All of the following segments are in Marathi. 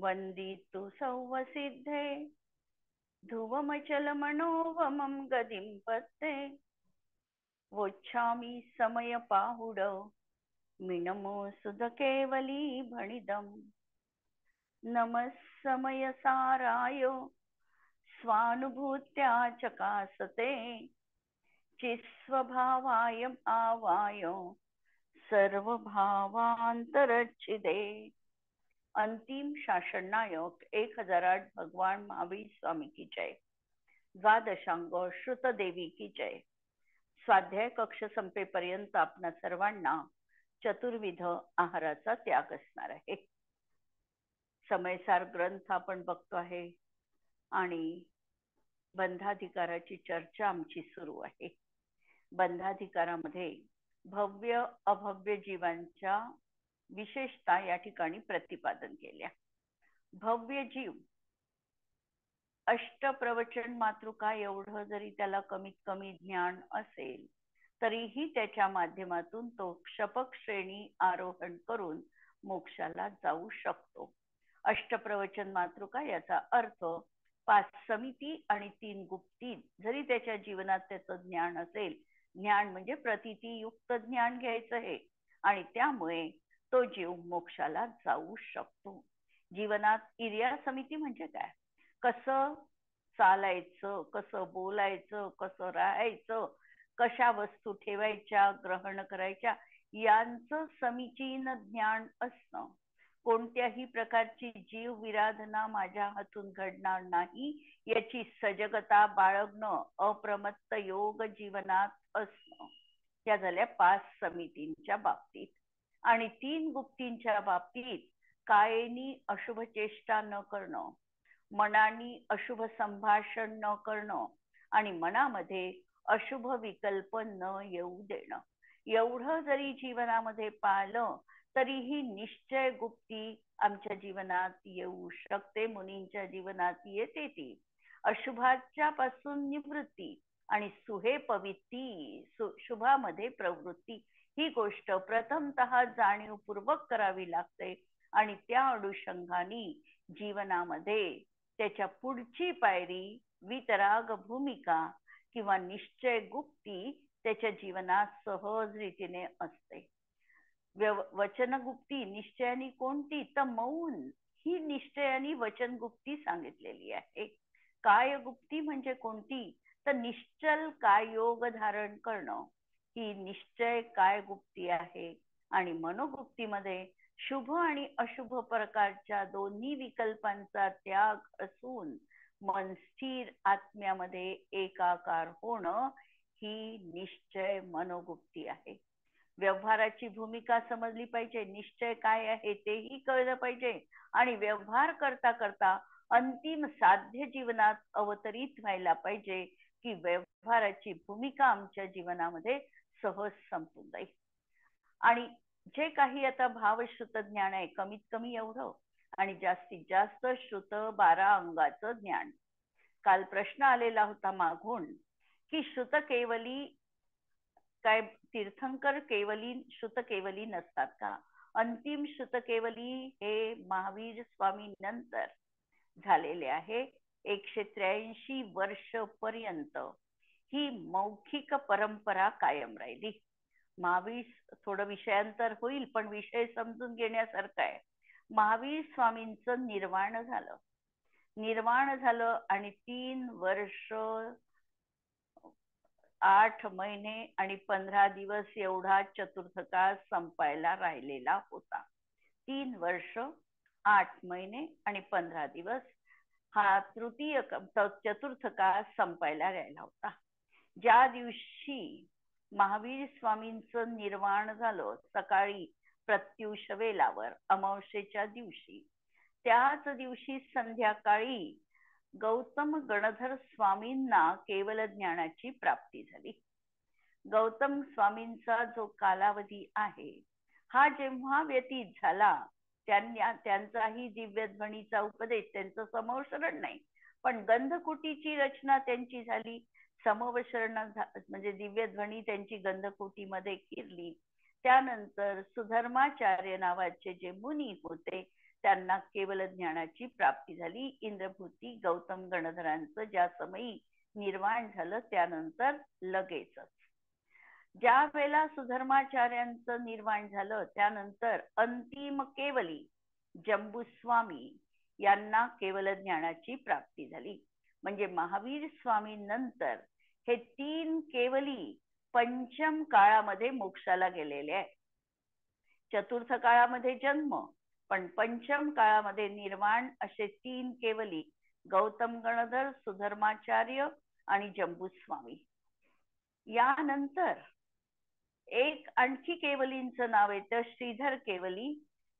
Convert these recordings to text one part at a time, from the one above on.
वंदितु सौवसिद्धे ध्रुवमचलमनोवमं गदिं पत्ते वोच्छामि समयपाहुड मिनमो सुधकेवली भणिदम् नमः समयसाराय स्वानुभूत्या चकासते चिस्वभावाय भावाय सर्वभावांतरच्छिदे। अंतिम शासन नायक 1008 भगवान महावीर स्वामी की जय। द्वादशांग श्रुत देवी की जय। स्वाध्याय कक्ष संपेपर्यंत आपणा सर्वांना चतुर्विध आहाराचा त्याग असणार आहे। समयसार ग्रंथ आपण बघतो आहे आणि बंधाधिकाराची चर्चा आमची सुरू आहे। बंधाधिकारामध्ये भव्य अभव्य जीवांच्या विशेषता या ठिकाणी प्रतिपादन केल्या। भव्य जीव अष्टप्रवचन मातृका एवढं जरी त्याला कमीत कमी ज्ञान असेल तरीही त्याच्या माध्यमातून तो क्षपक श्रेणी आरोहण करून मोक्षाला जाऊ शकतो। अष्टप्रवचन मातृका याचा अर्थ 5 समिती आणि 3 गुप्ती जरी त्याच्या जीवनात त्याचं ज्ञान असेल, ज्ञान म्हणजे प्रतिती युक्त ज्ञान घ्यायचं आहे आणि त्यामुळे तो जीव मोक्षाला जाऊ शकतो। जीवनात इर्या समिती म्हणजे काय? कसं चालायचं, कसं बोलायचं, कसं राहायचं, कशा वस्तू ठेवायच्या, ग्रहण करायच्या यांचं समीचीन ज्ञान असणं। कोणत्याही प्रकारची जीव विराधना माझ्या हातून घडणार नाही याची सजगता बाळगणं, अप्रमत्त योग जीवनात असणं। त्या झाल्या 5 समितींच्या बाबतीत। आणि 3 गुप्तींच्या बाबतीत कायेनी अशुभ चेष्टा न करणं, मनानी अशुभ संभाषण न करणं आणि मनामध्ये अशुभ विकल्प न येऊ देणं। एवढं जरी जीवनामध्ये पाळलं तरीही निश्चय गुप्ती आमच्या जीवनात येऊ शकते, मुनींच्या जीवनात येते ती। अशुभाच्या पासून निवृत्ती आणि सुहे पवित्ती, शुभामध्ये प्रवृत्ती ही गोष्ट प्रथमतः जाणीवपूर्वक करावी लागते आणि त्या अनुषंगाने जीवनामध्ये त्याच्या पुढची पायरी वितराग भूमिका किंवा निश्चय गुप्ती त्याच्या जीवनात सहज रीतीने असते। वचनगुप्ती निश्चयानी कोणती? तर मौन ही निश्चयानी वचनगुप्ती सांगितलेली आहे। कायगुप्ती म्हणजे कोणती? तर निश्चल कायोग धारण करणं ही निश्चय कायगुप्ती आहे। आणि मनोगुप्तीमध्ये शुभ आणि अशुभ प्रकारच्या दोन्ही विकल्पांचा त्याग असून मन स्थिर आत्म्यामध्ये एकाकार होणं ही निश्चय मनोगुप्ती आहे। व्यवहाराची भूमिका समजली पाहिजे, निश्चय काय आहे तेही कळलं पाहिजे आणि व्यवहार करता करता अंतिम साध्य जीवनात अवतरित व्हायला पाहिजे की व्यवहाराची भूमिका आमच्या जीवनामध्ये सहज संपून जाईल। आणि जे काही आता भावश्रुत ज्ञान आहे कमीत कमी एवढं आणि जास्तीत जास्त श्रुत 12 अंगाचं ज्ञान। काल प्रश्न आलेला होता मागून की श्रुत केवली काय तीर्थंकर केवली श्रुत केवली नसतात का? अंतिम श्रुत केवली हे महावीर स्वामी नंतर झालेले आहे। 183 वर्ष पर्यंत ही मौखिक परंपरा कायम राहिली। महावीर थोडं विषयांतर होईल पण विषय समजून घेण्यासारखा आहे। महावीर स्वामींचं निर्वाण झालं आणि 3 वर्ष 8 महिने आणि 15 दिवस एवढा चतुर्थकाळ संपायला राहिलेला होता। 3 वर्ष 8 महिने आणि 15 दिवस हा तृतीय चतुर्थकाळ संपायला राहिला होता। ज्या दिवशी महावीर स्वामींचं निर्वाण झालं सकाळी प्रत्युष वेलावर अमावस्येच्या दिवशी, त्याच दिवशी संध्याकाळी गौतम गणधर स्वामींना केवल ज्ञानाची प्राप्ती झाली। गौतम स्वामींचा जो कालावधी आहे हा जेव्हा व्यतीत झाला त्यांचाही दिव्य ध्वनीचा उपदेश, त्यांचं समवशरण नाही पण गंधकुटीची रचना त्यांची झाली। समवशरण म्हणजे दिव्य ध्वनी त्यांची गंधकुटीमध्ये किरली। त्यानंतर सुधर्माचार्य नावाचे जे मुनी होते त्यांना केवल ज्ञानाची प्राप्ती झाली. इंद्रभूती गौतम गणधरांचं ज्या समयी निर्वाण झालं त्यानंतर लगेचच. ज्या वेळेला सुधर्माचार्यांचं निर्वाण झालं त्यानंतर अंतिम केवली जंबुस्वामी यांना केवल ज्ञानाची प्राप्ती झाली. म्हणजे महावीर स्वामी नंतर हे 3 केवली पंचम काळामध्ये मोक्षाला गेलेले आहे. चतुर्थ काळामध्ये जन्म, पण पंचम काळामध्ये निर्वाण असे 3 केवली गौतम गणधर, सुधर्माचार्य आणि जंबुस्वामी. यानंतर एक आणखी केवलींचं नाव येतं श्रीधर केवली,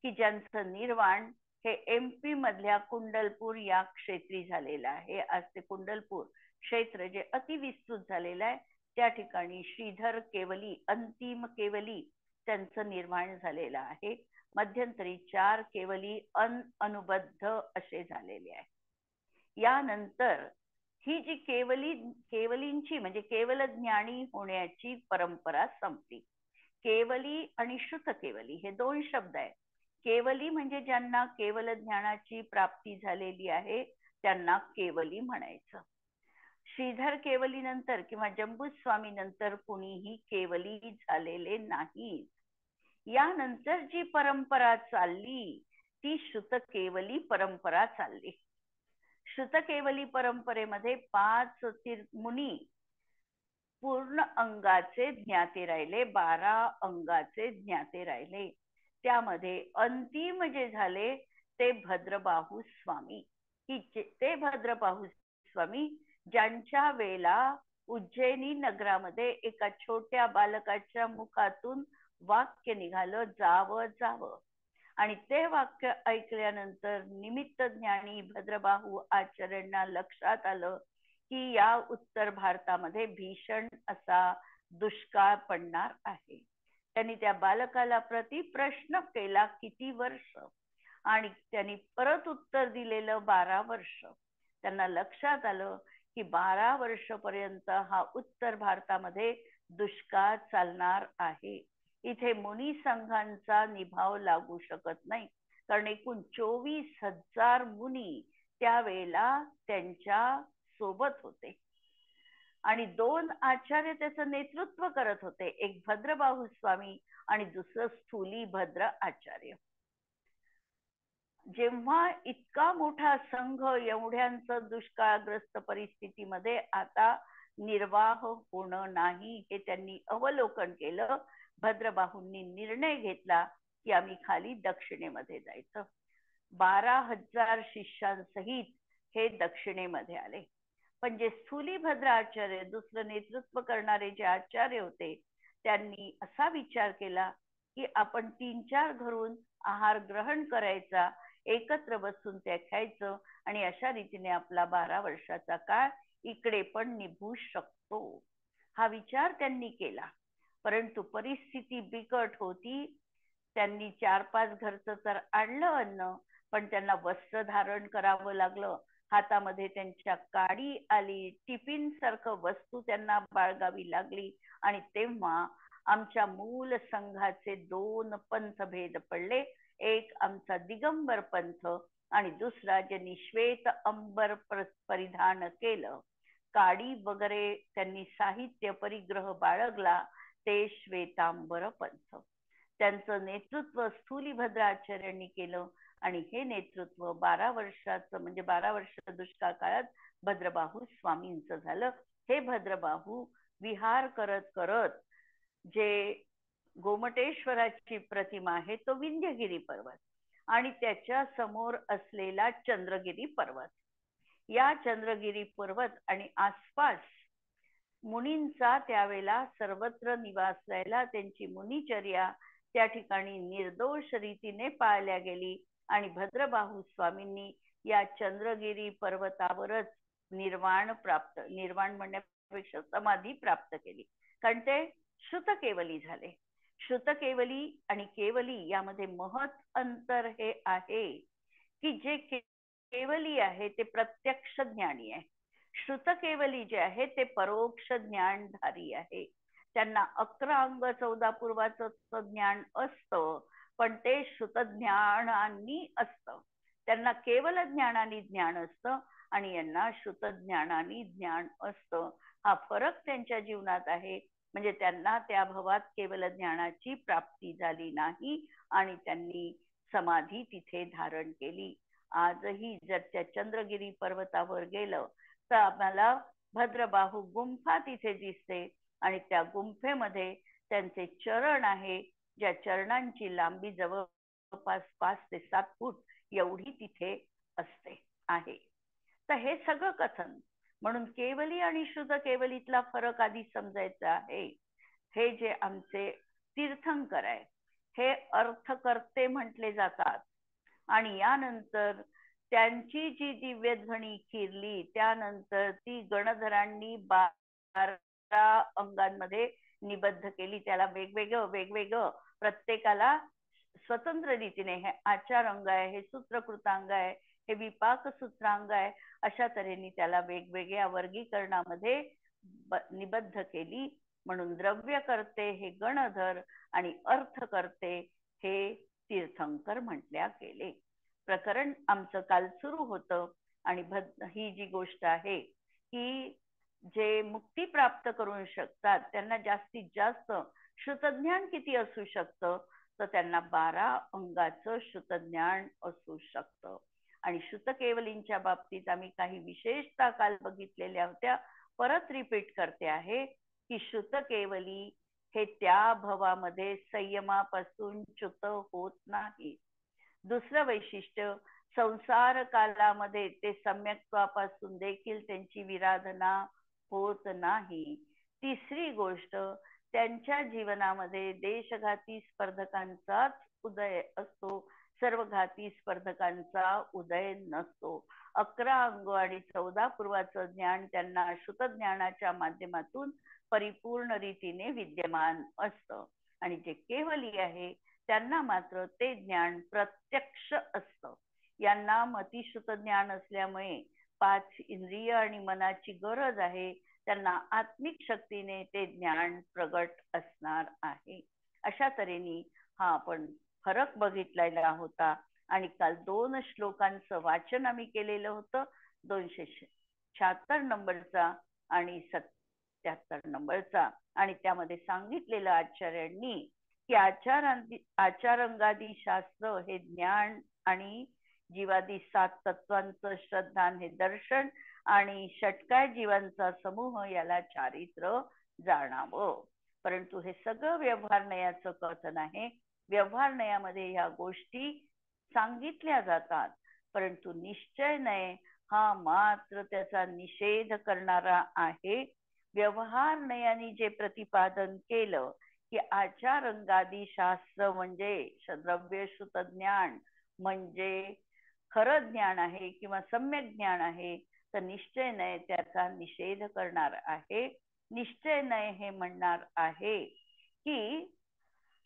की ज्यांचं निर्वाण हे MP मधल्या कुंडलपूर या क्षेत्री झालेलं आहे. आज ते कुंडलपूर क्षेत्र जे अतिविस्तृत झालेलं आहे त्या ठिकाणी श्रीधर केवली, अंतिम केवली त्यांचं निर्माण झालेलं आहे. मध्यंतरी 4 केवली अनुबद्ध असे झालेले आहे. यानंतर ही जी केवलींची म्हणजे केवल ज्ञानी होण्याची परंपरा संपली. केवली आणि श्रुत केवली हे 2 शब्द आहेत. केवली म्हणजे ज्यांना केवल ज्ञानाची प्राप्ती झालेली आहे त्यांना केवली म्हणायचं. श्रीधर केवली नंतर किंवा जंबुस्वामी नंतर कुणीही केवली झालेले नाही. यानंतर जी परंपरा चालली ती श्रुत केवली परंपरा चालली. श्रुत केवली परंपरेमध्ये 5 मुनी पूर्ण अंगाचे ज्ञाते राहिले, 12 अंगाचे ज्ञाते राहिले. त्यामध्ये अंतिम जे झाले ते भद्रबाहू स्वामी. ते भद्रबाहू स्वामी ज्यांच्या वेळेला उज्जैनी नगरामध्ये एका छोट्या बालकाच्या मुखातून वाक्य निघालं, जावं जावं. आणि ते वाक्य ऐकल्यानंतर निमित्त ज्ञानी भद्रबाहू आचार्यांना लक्षात आलं की या उत्तर भारतामध्ये भीषण असा दुष्काळ पडणार आहे. त्यांनी त्या बालकाला प्रति प्रश्न केला, किती वर्ष? आणि त्यांनी परत उत्तर दिलेलं 12 वर्ष. त्यांना लक्षात आलं की 12 वर्षपर्यंत हा उत्तर भारतामध्ये दुष्काळ चालणार आहे. इथे मुनी संघांचा निभाव लागू शकत नाही, कारण एकूण 24,000 मुनी त्यावेळेला त्यांच्या सोबत होते आणि 2 आचार्य त्याचं नेतृत्व करत होते, एक भद्रबाहू स्वामी आणि दुसरं स्थूलीभद्र आचार्य. जेव्हा इतका मोठा संघ एवढ्यांचं दुष्काळग्रस्त परिस्थितीमध्ये आता निर्वाह होणं नाही हे त्यांनी अवलोकन केलं. भद्रबाहूंनी निर्णय घेतला की आम्ही खाली दक्षिणेमध्ये जायचं. 12,000 शिष्यांसहित हे दक्षिणेमध्ये आले. पण जे स्थूलीभद्र आचार्य, दुसरं नेतृत्व करणारे जे आचार्य होते, त्यांनी असा विचार केला की आपण 3-4 घरून आहार ग्रहण करायचा, एकत्र बसून ते खायचं आणि अशा रीतीने आपला 12 वर्षाचा काळ इकडे पण निभू शकतो. हा विचार त्यांनी केला. परंतु परिस्थिती बिकट होती. त्यांनी 4-5 घरचं तर आणलं अन्न, पण त्यांना वस्त्र धारण करावं लागलं. हातामध्ये त्यांच्या काडी आली, टिफिन सारखं वस्तू त्यांना बाळगावी लागली. आणि तेव्हा आमच्या मूल संघाचे 2 पंथ भेद पडले. एक आमचा दिगंबर पंथ आणि दुसरा ज्यांनी श्वेत अंबर परिधान केलं, काडी वगैरे त्यांनी साहित्य परिग्रह बाळगला, ते श्वेतांबर पंथ. त्यांचं नेतृत्व स्थूलीभद्राचार्यांनी केलं आणि हे नेतृत्व 12 वर्षाचं म्हणजे 12 वर्ष दुष्काळ काळात भद्रबाहू स्वामींचं झालं. हे भद्रबाहू विहार करत करत जे गोमटेश्वराची प्रतिमा आहे तो विंध्यगिरी पर्वत आणि त्याच्या समोर असलेला चंद्रगिरी पर्वत, या चंद्रगिरी पर्वत आणि आसपास मुनींचा त्यावेळेला सर्वत्र निवास राहिला. त्यांची मुनिचर्या त्या ठिकाणी निर्दोष रीतीने पाळल्या गेली आणि भद्रबाहू स्वामींनी या चंद्रगिरी पर्वतावरच निर्वाण म्हणण्यापेक्षा समाधी प्राप्त केली, कारण ते श्रुत केवली झाले. श्रुत केवली आणि केवली यामध्ये महत् अंतर हे आहे की जे केवली आहे ते प्रत्यक्ष ज्ञानी आहे. श्रुत केवली जे आहे ते परोक्ष ज्ञानधारी आहे. त्यांना 11 अंग 14 पूर्वाचं ज्ञान असतं, पण ते श्रुतज्ञानानी असतं. त्यांना केवल ज्ञानानी ज्ञान असतं आणि यांना श्रुतज्ञानानी ज्ञान असतं. हा फरक त्यांच्या जीवनात आहे. म्हणजे त्यांना त्या भवात केवल ज्ञानाची प्राप्ती झाली नाही आणि त्यांनी समाधी तिथे धारण केली. आजही जर त्या चंद्रगिरी पर्वतावर गेलं तर आम्हाला भद्रबाहू गुंफा तिथे दिसते आणि त्या गुंफेमध्ये त्यांचे चरण आहे, ज्या चरणांची लांबी जवळपास 5 ते 7 फूट एवढी तिथे असते आहे. तर हे सगळं कथन म्हणून केवली आणि शुद्ध केवलीतला फरक आधी समजायचा आहे. हे जे आमचे तीर्थंकर आहे हे अर्थकर्ते म्हटले जातात आणि यानंतर त्यांची जी दिव्य ध्वनी किरली त्यानंतर ती गणधरांनी 12 अंगांमध्ये निबद्ध केली. त्याला वेगवेगळं प्रत्येकाला स्वतंत्र रीतीने हे आचार अंग आहे, हे सूत्रकृतांग आहे, हे विपाक सूत्रांग आहे, अशा तऱ्हेने त्याला वेगवेगळ्या वर्गीकरणामध्ये निबद्ध केली. म्हणून द्रव्य करते हे गणधर आणि अर्थ करते हे तीर्थंकर म्हटल्या गेले. प्रकरण आमचं काल सुरू होतं आणि ही जी गोष्ट आहे की जे मुक्ती प्राप्त करू शकतात त्यांना जास्तीत जास्त श्रुतज्ञान किती असू शकतं, तर त्यांना 12 अंगाचं श्रुतज्ञान असू शकतं. आणि श्रुतकेवलींच्या बाबतीत आम्ही काही विशेषता काल बघितलेल्या होत्या, परत रिपीट करते आहे की श्रुतकेवली हे त्या भवामध्ये संयमापासून च्युत होत नाही. दुसरं वैशिष्ट्य, संसार कालामध्ये ते सम्यक्त्वापासून देखील त्यांची विराधना होत नाही. तिसरी गोष्ट, त्यांच्या जीवनामध्ये देशघाती स्पर्धकांचाच उदय असतो, सर्वघाती स्पर्धकांचा उदय नसतो. 11 अंग आणि 14 पूर्वाचं ज्ञान त्यांना श्रुतज्ञानाच्या माध्यमातून परिपूर्ण रीतीने विद्यमान असतं आणि जे केवली आहे त्यांना मात्र ते ज्ञान प्रत्यक्ष असतं. यांना मतिश्रुत ज्ञान असल्यामुळे 5 इंद्रिय आणि मनाची गरज आहे, त्यांना आत्मिक शक्तीने ते ज्ञान प्रगट असणार आहे. अशा तऱ्हेने हा आपण फरक बघितलेला होता आणि काल 2 श्लोकांचं वाचन आम्ही केलेलं होतं, 276 नंबरचा आणि 77 नंबरचा. आणि त्यामध्ये सांगितलेलं आचार्यांनी की आचारंगादी शास्त्र हे ज्ञान आणि जीवादी 7 तत्वांचं श्रद्धान हे दर्शन आणि षटकाय जीवांचा समूह याला चारित्र जाणावं. परंतु हे सगळं व्यवहार नयाचं कथन आहे. व्यवहार नयामध्ये ह्या गोष्टी सांगितल्या जातात, परंतु निश्चय नय हा मात्र त्याचा निषेध करणारा आहे. व्यवहार नयाने जे प्रतिपादन केलं की आचारंगादी शास्त्र म्हणजे द्रव्य श्रुत ज्ञान म्हणजे खरं ज्ञान आहे किंवा सम्यक ज्ञान आहे, तर निश्चय नय त्याचा निषेध करणार आहे. निश्चय नय हे म्हणणार आहे की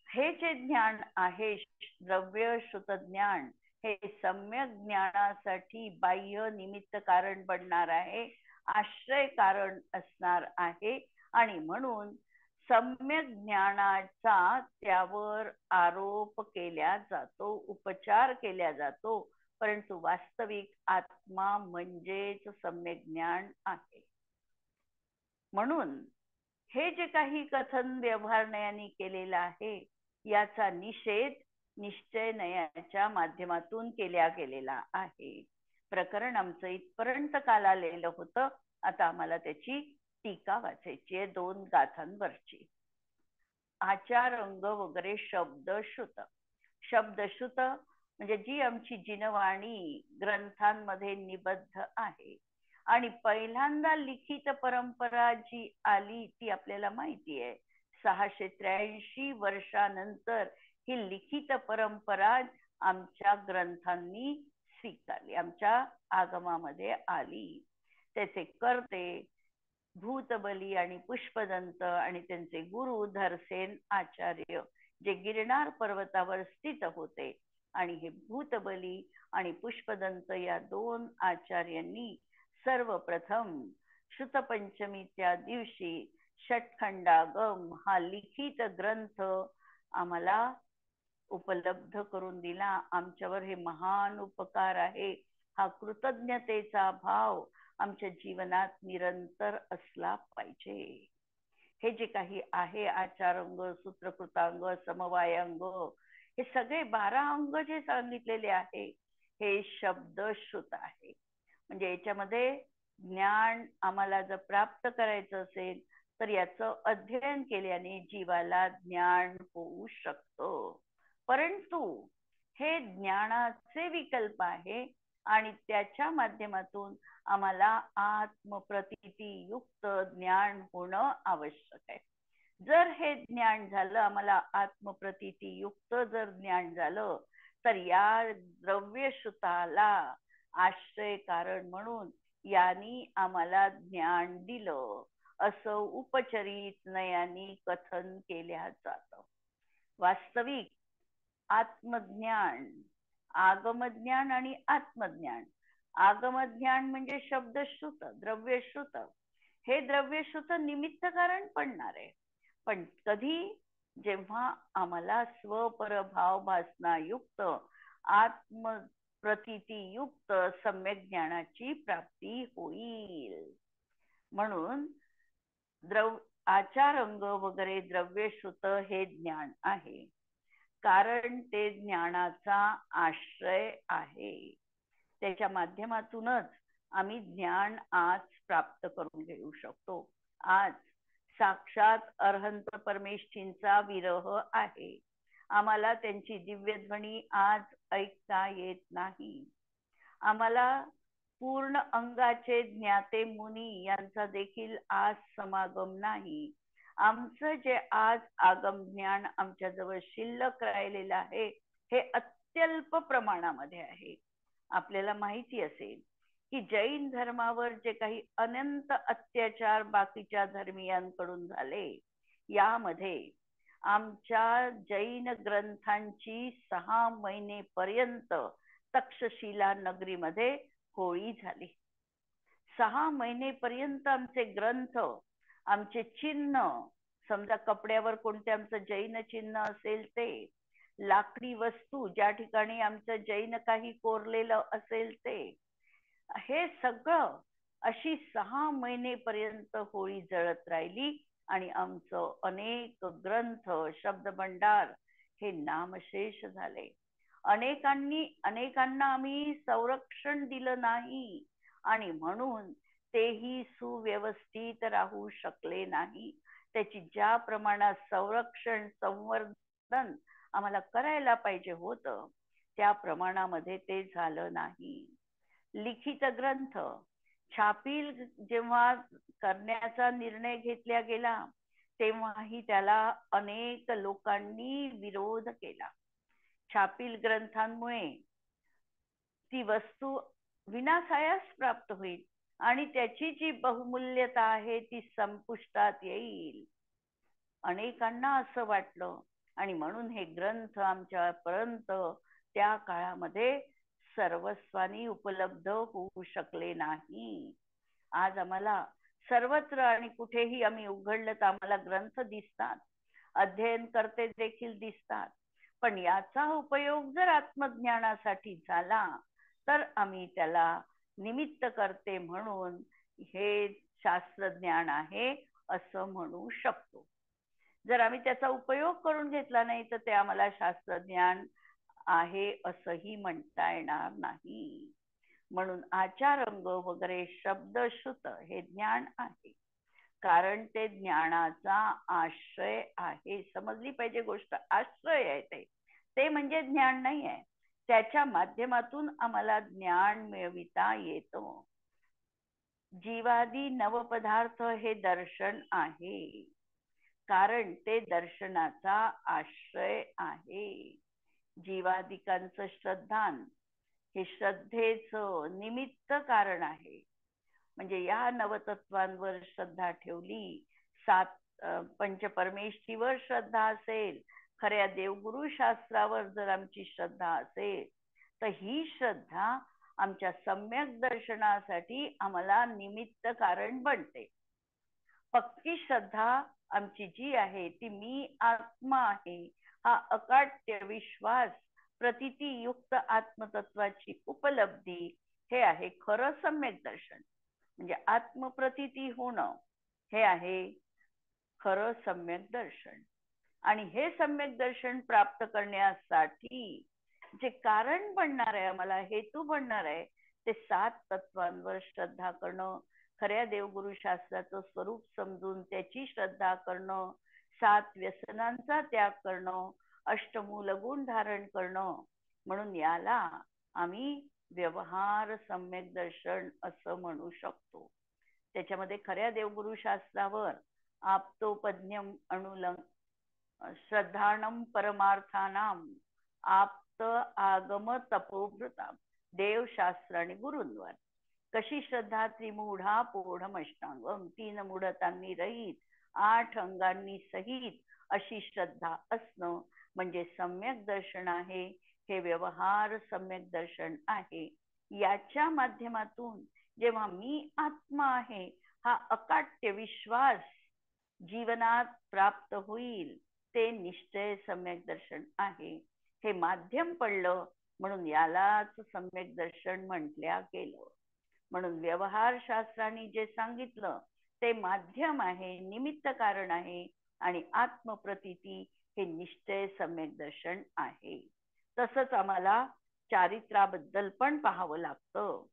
हे जे ज्ञान आहे द्रव्य श्रुत ज्ञान हे सम्यक ज्ञानासाठी बाह्य निमित्त कारण बनणार आहे, आश्रय कारण असणार आहे आणि म्हणून सम्यक ज्ञानाचा त्यावर आरोप केला जातो, उपचार केला जातो, परंतु वास्तविक आत्मा म्हणजेच सम्यक ज्ञान आहे. म्हणून हे जे काही कथन व्यवहार नयाने केलेलं आहे याचा निषेध निश्चय नयाच्या माध्यमातून केला गेलेला आहे. प्रकरण आमचं इथपर्यंत काल आलेलं होतं. आता आम्हाला त्याची टीका वाचायची आहे 2 गाथांवरची. आचार अंग वगैरे शब्दश्रुत. शब्दश्रुत म्हणजे जी आमची जिनवाणी ग्रंथांमध्ये निबद्ध आहे आणि पहिल्यांदा लिखित परंपरा जी आली ती आपल्याला माहिती आहे. 683 वर्षानंतर ही लिखित परंपरा आमच्या ग्रंथांनी स्वीकारली, आमच्या आगमामध्ये आली. त्याचे कर्ते भूतबली आणि पुष्पदंत आणि त्यांचे गुरु धरसेन आचार्य जे गिरनार पर्वतावर स्थित होते. आणि हे भूतबली आणि पुष्पदंत या 2 आचार्यांनी सर्वप्रथम श्रुतपंचमीच्या दिवशी षटखंडागम हा लिखित ग्रंथ आम्हाला उपलब्ध करून दिला, आमच्यावर हे महान उपकार आहे, हा कृतज्ञतेचा भाव आमच्या जीवनात निरंतर असला पाहिजे. हे जे काही आहे आचारांग, सूत्रकृतांग, समवायांग, हे सगळे 12 अंग जे सांगितलेले आहे हे शब्दश्रुत आहे. म्हणजे याच्यामध्ये ज्ञान आम्हाला जर प्राप्त करायचं असेल तर याचं अध्ययन केल्याने जीवाला ज्ञान होऊ शकतं. परंतु हे ज्ञानाचे विकल्प आहे आणि त्याच्या माध्यमातून आम्हाला आत्मप्रतीती युक्त ज्ञान होणं आवश्यक आहे. जर हे ज्ञान झालं, आम्हाला आत्मप्रतीती युक्त जर ज्ञान झालं, तर या द्रव्यश्रुताला आश्रय कारण म्हणून यांनी आम्हाला ज्ञान दिलं असं उपचरित नयानी कथन केल्या जातं. वास्तविक आत्मज्ञान, आगमज्ञान आणि आत्मज्ञान. आगमज्ञान म्हणजे शब्दश्रुत, द्रव्यश्रुत. हे द्रव्यश्रुत निमित्त कारण पडणार आहे. पण कधी? जेव्हा आम्हाला स्वपरभाव भासना युक्त आत्म प्रतीती युक्त सम्यक ज्ञानाची प्राप्ती होईल. म्हणून आचारंग वगैरे द्रव्यश्रुत हे ज्ञान आहे, कारण ते ज्ञानाचा आश्रय आहे. त्याच्या माध्यमातूनच आम्ही ज्ञान आज प्राप्त करून घेऊ शकतो. आज साक्षात अरहंत परमेष्ठींचा विरह आहे. आम्हाला त्यांची दिव्यध्वनी आज ऐकता येत नाही. आम्हाला पूर्ण अंगाचे ज्ञाते मुनी यांचा देखील आज समागम नाही. आमचं जे आज आगम ज्ञान आमच्या जवळ शिल्लक राहिलेलं आहे हे अत्यल्प प्रमाणामध्ये आहे. आपल्याला माहिती असेल की जैन धर्मावर जे काही अनंत अत्याचार बाकीच्या धर्मीयांकडून झाले, यामध्ये आमच्या जैन ग्रंथांची 6 महिनेपर्यंत तक्षशिला नगरीमध्ये होळी झाली. 6 महिनेपर्यंत आमचे ग्रंथ, आमचे चिन्ह, समजा कपड्यावर कोणते आमचं जैन चिन्ह असेल ते, लाकडी वस्तू ज्या ठिकाणी आमचं जैन काही कोरलेलं असेल ते, हे सगळं अशी 6 महिनेपर्यंत होळी जळत राहिली आणि आमचं अनेक ग्रंथ, शब्दभंडार हे नामशेष झाले. अनेकांना आम्ही संरक्षण दिलं नाही आणि म्हणून तेही सुव्यवस्थित राहू शकले नाही. त्याची ज्या प्रमाणात संरक्षण, संवर्धन आम्हाला करायला पाहिजे होतं त्या प्रमाणामध्ये ते झालं नाही. लिखित ग्रंथ छापील जेव्हा करण्याचा निर्णय घेतला गेला तेव्हाही त्याला अनेक लोकांनी विरोध केला. छापील ग्रंथांमुळे ती वस्तू विनाशायास प्राप्त होईल आणि त्याची जी बहुमूल्यता आहे ती संपुष्टात येईल, अनेकांना असं वाटलं आणि म्हणून हे ग्रंथ आमच्यापर्यंत त्या काळामध्ये सर्वस्वानी उपलब्ध होऊ शकले नाही. आज आम्हाला सर्वत्र आणि कुठेही आम्ही उघडलं तर आम्हाला ग्रंथ दिसतात, अध्ययन करते देखील दिसतात. पण याचा उपयोग जर आत्मज्ञानासाठी झाला तर आम्ही त्याला निमित्त करते म्हणून हे शास्त्रज्ञान आहे असं म्हणू शकतो. जर आम्ही त्याचा उपयोग करून घेतला नाही तर ते आम्हाला शास्त्रज्ञान आहे असंही म्हणता येणार नाही. म्हणून आचारंग वगैरे शब्दश्रुत हे ज्ञान आहे, कारण ते ज्ञानाचा आश्रय आहे. समजली पाहिजे गोष्ट, आश्रय आहे ते म्हणजे ज्ञान नाही आहे. त्याच्या माध्यमातून आम्हाला ज्ञान मिळविता येतं. जीवादी नवपदार्थ हे दर्शन आहे, कारण ते दर्शनाचा आश्रय आहे. जीवादिकांचं श्रद्धान हे श्रद्धेचं निमित्त कारण आहे. म्हणजे या नवतत्वांवर श्रद्धा ठेवली, 7 पंचपरमेष्ठीवर श्रद्धा असेल, खऱ्या देवगुरु शास्त्रावर जर आमची श्रद्धा असेल तर ही श्रद्धा आमच्या सम्यक दर्शनासाठी आम्हाला निमित्त कारण बनते. पक्की श्रद्धा आमची जी आहे ती मी आत्मा आहे हा अकाट्य विश्वास, प्रतीतियुक्त आत्मतत्वाची उपलब्धी, हे आहे खरं सम्यक दर्शन. म्हणजे आत्मप्रतीती होणं हे आहे खरं सम्यक दर्शन. आणि हे सम्यक दर्शन प्राप्त करण्यासाठी जे कारण बनणार आहे, आम्हाला हेतू बनणार आहे, ते 7 तत्वांवर श्रद्धा करणं, खऱ्या देवगुरु शास्त्राचं स्वरूप समजून त्याची श्रद्धा करणं, 7 व्यसनांचा त्याग करणं, अष्टमूल गुण धारण करणं. म्हणून याला आम्ही व्यवहार सम्यक दर्शन असं म्हणू शकतो. त्याच्यामध्ये खऱ्या देवगुरु शास्त्रावर आप्तोपज्ञम अनुलंग श्रद्धानम परमार्थानाम आप्त आगम तपोभृता, देवशास्त्र आणि गुरूंवर. कशी श्रद्धा? त्रिमूढा पोढमष्टांगम, 3 मूढतांनी रहित, 8 अंगांनी सहित अशी श्रद्धा असणं म्हणजे सम्यक दर्शन आहे. हे व्यवहार सम्यक दर्शन आहे. याच्या माध्यमातून जेव्हा मी आत्मा आहे हा अकाट्य विश्वास जीवनात प्राप्त होईल, ते निश्चय सम्यक दर्शन आहे. हे माध्यम पडलं म्हणून यालाच सम्यक दर्शन म्हटल्या गेलं. म्हणून व्यवहार शास्त्राने जे सांगितलं ते माध्यम आहे, निमित्त कारण आहे, आणि आत्मप्रतीती हे निश्चय सम्यक दर्शन आहे. तसंच आम्हाला चारित्र्याबद्दल पण पाहावं लागतं.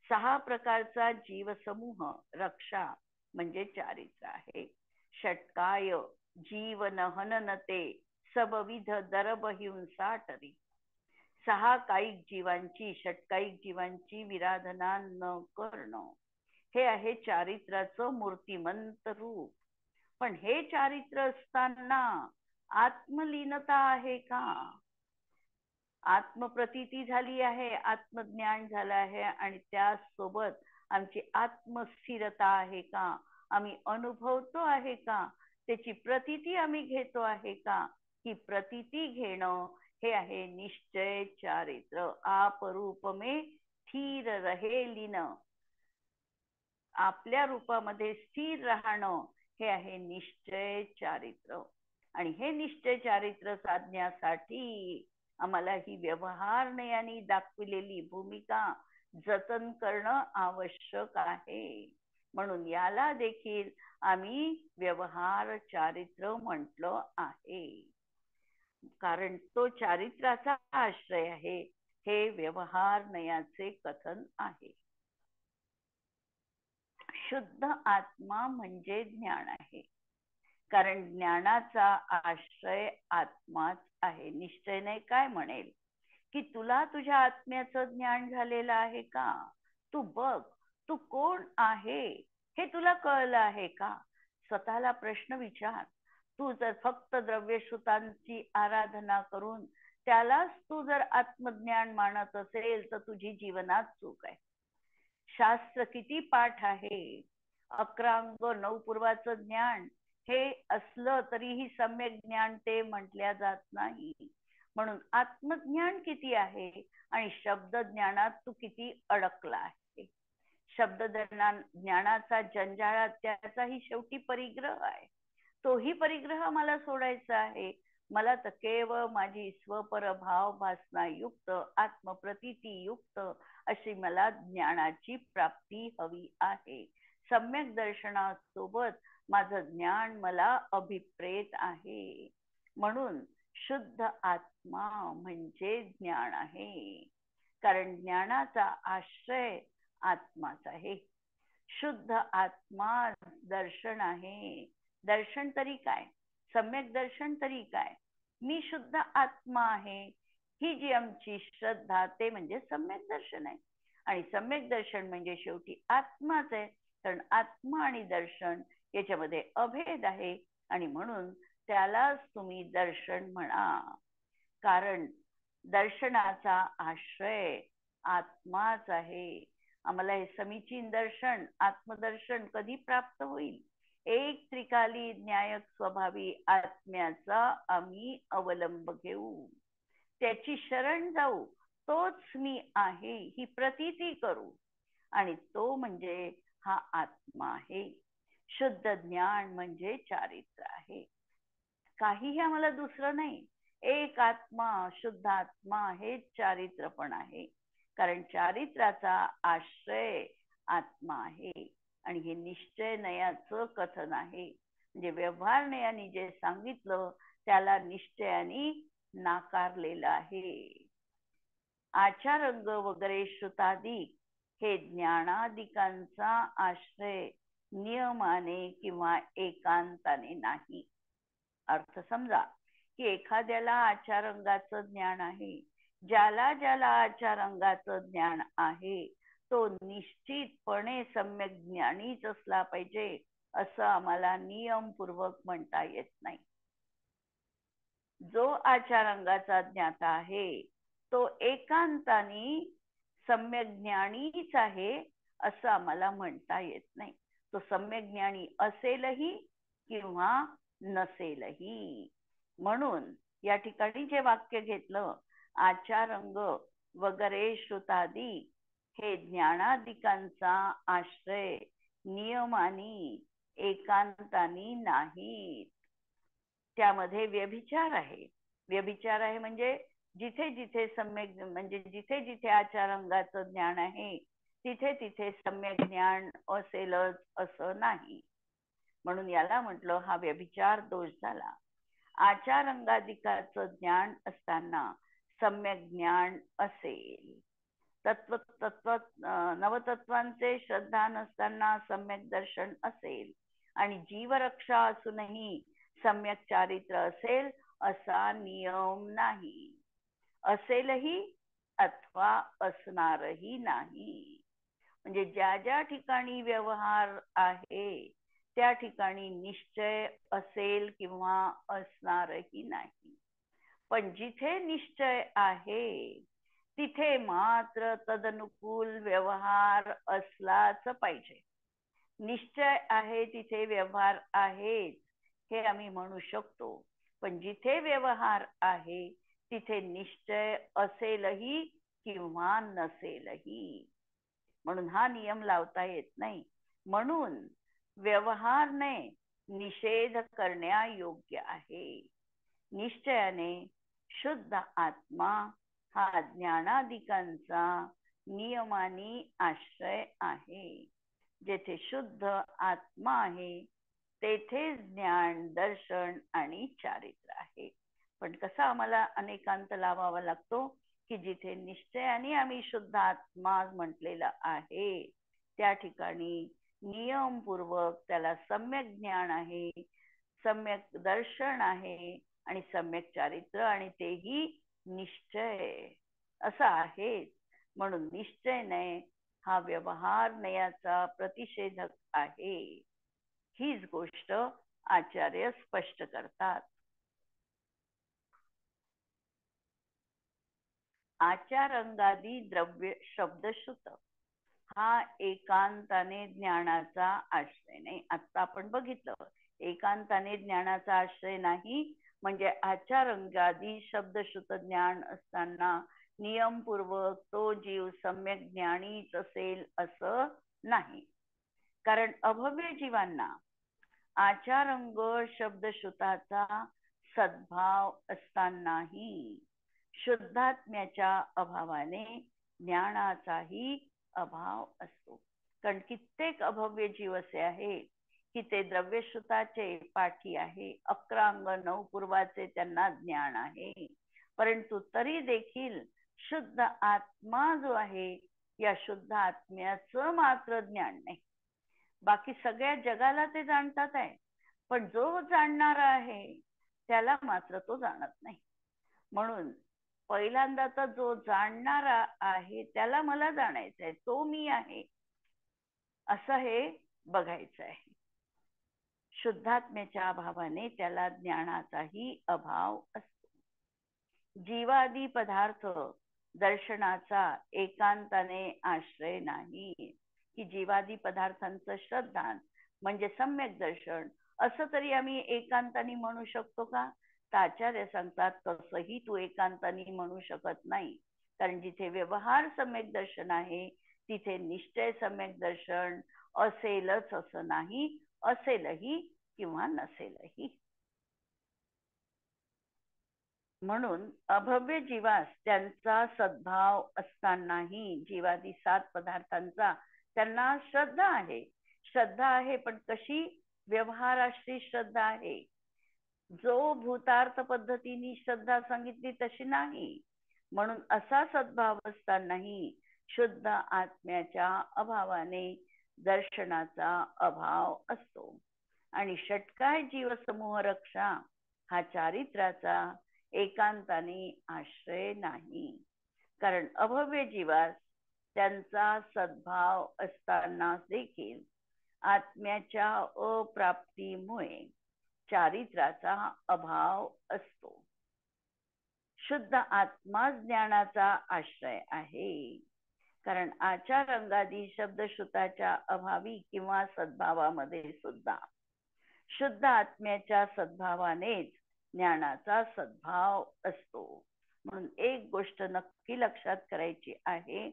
6 प्रकारचा जीवसमूह रक्षा म्हणजे चारित्र्य आहे. षटकाय जीवन हननते सबविध दरब हिंसा टरी, 6 कायिक जीवांची, षटकायिक जीवांची विराधना न करणं, हे आहे चारित्र्याचं मूर्तिमंत रूप. पण हे चारित्र्य असताना आत्मलीनता आहे का? आत्मप्रतीती झाली आहे, आत्मज्ञान झालं आहे, आणि त्यासोबत आमची आत्मस्थिरता आहे का? आम्ही अनुभवतो आहे का? त्याची प्रतीती आम्ही घेतो आहे का? ही प्रतीती घेणं हे आहे निश्चय चारित्र. आपरूप में स्थिर रहे लीन, आपल्या रूपामध्ये स्थिर राहणं हे आहे निश्चय चारित्र. आणि हे निश्चय चारित्र साधण्यासाठी आम्हाला ही व्यवहार नयाने दाखविलेली भूमिका जतन करणं आवश्यक आहे. म्हणून याला देखील आम्ही व्यवहार चारित्र म्हटलं आहे, कारण तो चारित्र्याचा आश्रय आहे. हे व्यवहार नयाचे कथन आहे. शुद्ध आत्मा म्हणजे ज्ञान आहे, कारण ज्ञानाचा आश्रय आत्माच आहे. निश्चयने काय म्हणेल की तुला तुझ्या आत्म्याचं ज्ञान झालेलं आहे का? तू बघ, तू कोण आहे हे तुला कळलं आहे का? स्वतःला प्रश्न विचार. तू जर फक्त द्रव्यश्रुतांची आराधना करून त्यालाच तू जर आत्मज्ञान मानत असेल तर तुझी जीवनात चूक आहे. शास्त्र किती पाठ आहे, 11 अंग 9 पूर्वाचं ज्ञान हे असलं तरीही सम्यक ज्ञान ते म्हटल्या जात नाही. म्हणून आत्मज्ञान किती आहे आणि शब्द ज्ञानात तू किती अडकला आहे. शब्द ज्ञानाचा जंजाळात त्याचाही शेवटी परिग्रह आहे. तोही परिग्रह मला सोडायचा आहे. मला तर केवळ माझी स्वपरभाव भासना युक्त, आत्मप्रतीती युक्त अशी मला ज्ञानाची प्राप्ती हवी आहे. सम्यक दर्शनासोबत माझं ज्ञान मला अभिप्रेत आहे. म्हणून शुद्ध आत्मा म्हणजे ज्ञान आहे, कारण ज्ञानाचा आश्रय आत्माच आहे. शुद्ध आत्मा दर्शन आहे. दर्शन तरी काय, सम्यक दर्शन तरी काय? मी शुद्ध आत्मा आहे ही जी आमची श्रद्धा ते म्हणजे सम्यक दर्शन आहे. आणि सम्यक दर्शन म्हणजे शेवटी आत्माच आहे, कारण आत्मा आणि दर्शन याच्यामध्ये अभेद आहे. आणि म्हणून त्यालाच तुम्ही दर्शन म्हणा, कारण दर्शनाचा आश्रय आत्माच आहे. आम्हाला हे समीचीन दर्शन, आत्मदर्शन कधी प्राप्त होईल? एक त्रिकाली न्यायक स्वभावी आत्म्याचा आम्ही अवलंब घेऊ, त्याची शरण जाऊ, तोच मी आहे ही प्रतीती करू, आणि तो म्हणजे हा आत्मा आहे. शुद्ध ज्ञान म्हणजे चारित्र्य आहे. काहीही आम्हाला दुसरं नाही. एक आत्मा, शुद्ध आत्मा हे चारित्र पण आहे. कारण चारित्राचा आश्रय आत्मा आहे. आणि हे निश्चय नयाचं कथन आहे. म्हणजे व्यवहार नयाने जे सांगितलं त्याला निश्चयाने नाकारलेलं आहे. आचारंग वगैरे श्रुतादिक हे ज्ञानादिकांचा आश्रय नियमाने किंवा एकांताने नाही. अर्थ समजा की एखाद्याला आचारंगाचं ज्ञान आहे, ज्याला ज्याला आचारंगाचं ज्ञान आहे तो निश्चितपणे सम्यक ज्ञानीच असला पाहिजे असं आम्हाला नियमपूर्वक म्हणता येत नाही. जो आचारंगाचा ज्ञाता आहे तो एकांताने सम्यक ज्ञानीच आहे असं आम्हाला म्हणता येत नाही. तो सम्यक ज्ञानी असेलही किंवा नसेलही. म्हणून या ठिकाणी जे वाक्य घेतलं, आचारंग वगैरे श्रुतादी हे ज्ञानादिकांचा आश्रय नियमानी एकांतानी नाही. त्यामध्ये व्यभिचार आहे. व्यभिचार आहे म्हणजे जिथे जिथे सम्यक म्हणजे जिथे जिथे आचारंगाचं ज्ञान आहे तिथे तिथे सम्यक ज्ञान असेलच असं नाही. म्हणून याला म्हटलं हा व्यभिचार दोष झाला. आचारंगाधिकाचं ज्ञान असताना सम्यक ज्ञान असेल. नवतत्वांचे श्रद्धा नसताना सम्यक दर्शन असेल आणि जीवरक्षा असूनही सम्यक चारित्र असेल असा नियम नाही. असेलही अथवा असणारही नाही. म्हणजे ज्या ज्या ठिकाणी व्यवहार आहे त्या ठिकाणी निश्चय असेल किंवा असणारही नाही. पण जिथे निश्चय आहे तिथे मात्र तदनुकूल व्यवहार असलाच पाहिजे. निश्चय आहे तिथे व्यवहार आहे हे आम्ही म्हणू शकतो. पण जिथे व्यवहार आहे तिथे निश्चय असेलही किंवा नसेलही. म्हणून हा नियम लावता येत नाही. म्हणून व्यवहारने निषेध करण्यायोग्य आहे. निश्चयाने शुद्ध आत्मा हा ज्ञानादिकांचा नियमानी आश्रय आहे. जेथे शुद्ध आत्मा आहे तेथे ज्ञान, दर्शन आणि चारित्र आहे. पण कसा आम्हाला अनेकांत लावावा लागतो की जिथे निश्चयाने आम्ही शुद्ध आत्मा म्हटलेला आहे त्या ठिकाणी नियमपूर्वक त्याला सम्यक ज्ञान आहे, सम्यक दर्शन आहे आणि सम्यक चारित्र आणि तेही निश्चय असं आहे. म्हणून निश्चय नय हा व्यवहार नयाचा प्रतिषेधक आहे. हीच गोष्ट आचार्य स्पष्ट करतात. आचारंगादी द्रव्य शब्दश्रुत हा एकांताने ज्ञानाचा आश्रय नाही. आता आपण बघितलं एकांताने ज्ञानाचा आश्रय नाही म्हणजे आचारंगादी शब्दश्रुत ज्ञान असताना नियमपूर्वक तो जीव सम्यक ज्ञानीच असेल असं नाही. कारण अभव्य जीवांना आचारंग शब्दश्रुताचा सद्भाव असतानाही शुद्धात्म्याच्या अभावाने ज्ञानाचाही अभाव असतो. कारण कित्येक अभव्य जीव असे आहे की ते द्रव्यश्रुताचे पाठी आहे, 11 अंग 9 पूर्वाचे त्यांना ज्ञान आहे, परंतु तरी देखील शुद्ध आत्मा जो आहे या शुद्ध आत्म्याचं मात्र ज्ञान नाही. बाकी सगळ्या जगाला ते जाणतात आहे पण जो जाणणारा आहे त्याला मात्र तो जाणत नाही. म्हणून पहिल्यांदा तर जो जाणणारा आहे त्याला मला जाणायचं आहे, तो मी आहे असं हे बघायचं आहे. शुद्धात्म्याच्या अभावाने त्याला ज्ञानाचाही अभाव असतो. जीवादी पदार्थ दर्शनाचा एकांताने आश्रय नाही. की जीवादी पदार्थांचं श्रद्धान म्हणजे सम्यक दर्शन असं तरी आम्ही एकांताने म्हणू शकतो का? तर आचार्य सांगतात तसंही तू एकांताने म्हणू शकत नाही. कारण जिथे व्यवहार सम्यक दर्शन आहे तिथे निश्चय सम्यक दर्शन असेलच असं नाही, असेलही किंवा नसेलही. म्हणून अभव्य जीवास त्यांचा सद्भाव असतानाही जीवादी 7 पदार्थांचा त्यांना श्रद्धा आहे. श्रद्धा आहे, पण कशी? व्यवहाराशी श्रद्धा आहे. जो भूतार्थ पद्धतीने श्रद्धा सांगितली तशी नाही. म्हणून असा सद्भाव असतानाही शुद्ध आत्म्याच्या अभावाने दर्शनाचा अभाव असतो. आणि षटकाय जीव समूह रक्षा हा चारित्र्याचा एकांताने आश्रय नाही. कारण अभव्य जीवास त्यांचा सद्भाव असताना देखील आत्म्याच्या अप्राप्तीमुळे चारित्र्याचा अभाव असतो. शुद्ध आत्मा ज्ञानाचा आश्रय आहे. कारण आचार अंगादी शब्दश्रुताच्या अभावी किंवा सद्भावामध्ये सुद्धा शुद्ध आत्म्याच्या सद्भावानेच ज्ञानाचा सद्भाव असतो. म्हणून एक गोष्ट नक्की लक्षात करायची आहे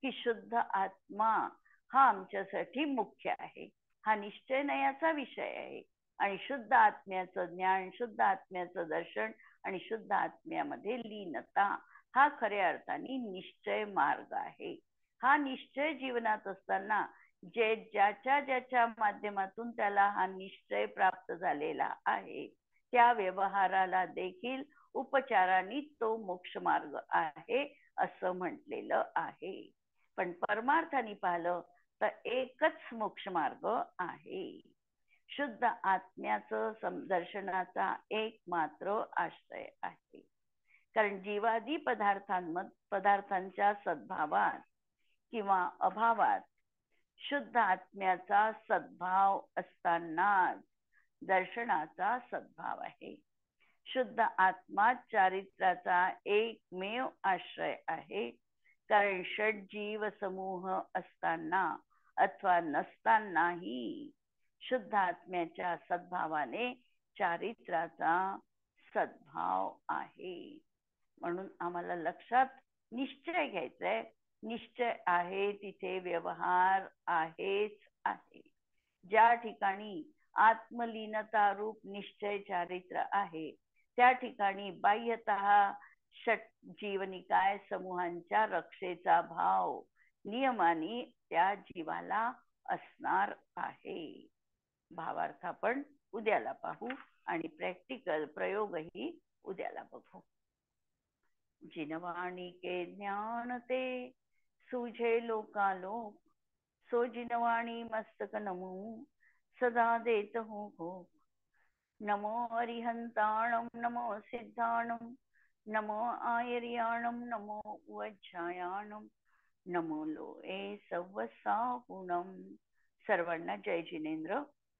की शुद्ध आत्मा हा आमच्यासाठी मुख्य आहे. हा निश्चय नयाचा विषय आहे. आणि शुद्ध आत्म्याचं ज्ञान, शुद्ध आत्म्याचं दर्शन आणि शुद्ध आत्म्यामध्ये लीनता हा खऱ्या अर्थाने निश्चय मार्ग आहे. हा निश्चय जीवनात असताना ज्याच्या माध्यमातून त्याला हा निश्चय प्राप्त झालेला आहे त्या व्यवहाराला देखील उपचारांनी तो मोक्ष मार्ग आहे असं म्हटलेलं आहे. पण परमार्थाने पाहिलं तर एकच मोक्ष मार्ग आहे. शुद्ध आत्म्याचं दर्शनाचा एकमात्र आश्रय आहे. कारण जीवादी पदार्थांच्या सद्भावात किंवा अभावात शुद्ध आत्म्याचा सद्भाव असतानाच दर्शनाचा सद्भाव आहे. शुद्ध आत्मा चारित्र्याचा एकमेव आश्रय आहे. कारण षड्जीव समूह असताना अथवा नसतानाही शुद्ध आत्म्याच्या सद्भावाने चारित्र्याचा सद्भाव आहे. म्हणून आम्हाला लक्षात निश्चय घ्यायचा आहे. निश्चय आहे तिथे व्यवहार आहेच आहे. ज्या ठिकाणी आत्मलीनता रूप निश्चय चारित्र्य आहे त्या ठिकाणी बाह्यतः षट जीवनिकाय समूहांच्या रक्षेचा भाव नियमाने त्या जीवाला असणार आहे. भावार्थ आपण उद्याला पाहू आणि प्रॅक्टिकल प्रयोगही उद्याला बघू. जिनवाणी के ज्ञान ते सूझे लोकालोक, सो जिनवाणी मस्तक नमो सदा देत हो भोग. नमो अरिहंताणम नमो सिद्धाणम नमो आयर्याणम नमो वज्रायाणम नमो लोए सवसाहुणम. सर्वांना जय जिनेंद्र.